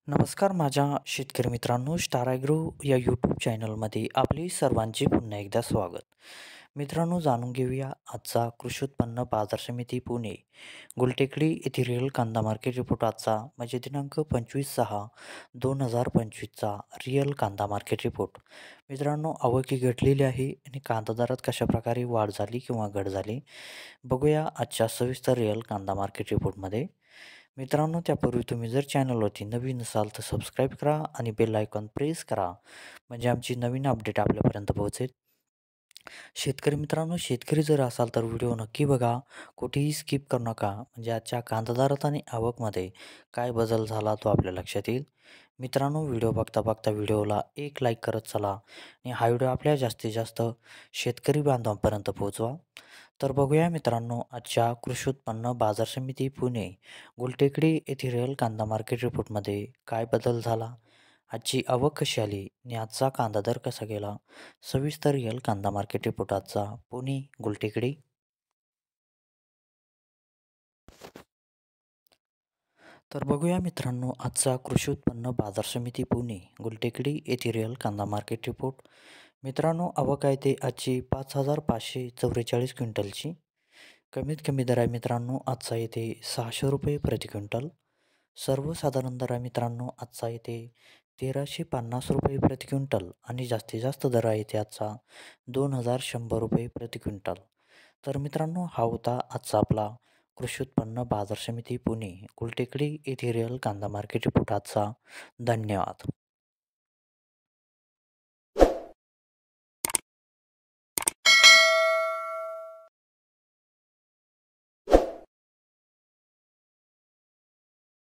नमस्कार माझ्या शेतकरी मित्रांनो, स्टार ॲग्रो या यूट्यूब चॅनलमध्ये आपले सर्वांचे पुन्हा एकदा स्वागत. मित्रांनो, जाणून घेऊया आजचा कृषी उत्पन्न बाजार समिती पुणे गुलटेकडी येथील रिअल कांदा मार्केट रिपोर्ट आजचा म्हणजे दिनांक 25/6/2025चा रिअल कांदा मार्केट रिपोर्ट. मित्रांनो, आवक घटलेली आहे आणि कांदा दरात कशाप्रकारे वाढ झाली किंवा घट झाली बघूया आजच्या सविस्तर रिअल कांदा मार्केट रिपोर्टमध्ये. मित्रांनो, त्यापूर्वी तुम्ही जर चॅनलवरती नवीन असाल तर सबस्क्राईब करा आणि बेल आयकॉन प्रेस करा म्हणजे आमची नवीन अपडेट आपल्यापर्यंत पोहोचेल. शेतकरी मित्रांनो, शेतकरी जर असाल तर व्हिडिओ नक्की बघा, कुठेही स्किप करू नका म्हणजे आजच्या कांदा दरात आणि आवकमध्ये काय बदल झाला तो आपल्या लक्षात येईल. मित्रांनो, व्हिडिओ बघता बघता व्हिडिओला एक लाईक करत चला आणि हा व्हिडिओ आपल्या जास्तीत जास्त शेतकरी बांधवांपर्यंत पोहोचवा. तर बघूया मित्रांनो, आजच्या कृषी उत्पन्न बाजार समिती पुणे गुलटेकडी येथील रिअल कांदा मार्केट रिपोर्टमध्ये काय बदल झाला, आजची आवक कशी आली आणि आजचा कांदा दर कसा गेला. सविस्तर रिअल कांदा मार्केट रिपोर्ट आजचा पुणे गुलटेकडी. तर बघूया मित्रांनो, आजचा कृषी उत्पन्न बाजार समिती पुणे गुलटेकडी येथील रिअल कांदा मार्केट रिपोर्ट. मित्रांनो, आवक आहे ते आजची 5,544 क्विंटलची. कमीत कमी दर आहे मित्रांनो आजचा येथे ₹600 प्रति क्विंटल. सर्वसाधारण दर आहे मित्रांनो आजचा येथे ₹1,350 प्रति क्विंटल आणि जास्तीत जास्त दर आहे इथे आजचा ₹2,100 प्रति क्विंटल. तर मित्रांनो, हा होता आजचा आपला कृषी उत्पन्न बाजार समिती पुणे गुलटेकडी येथील रिअल कांदा मार्केट रिपोर्ट आजचा. धन्यवाद.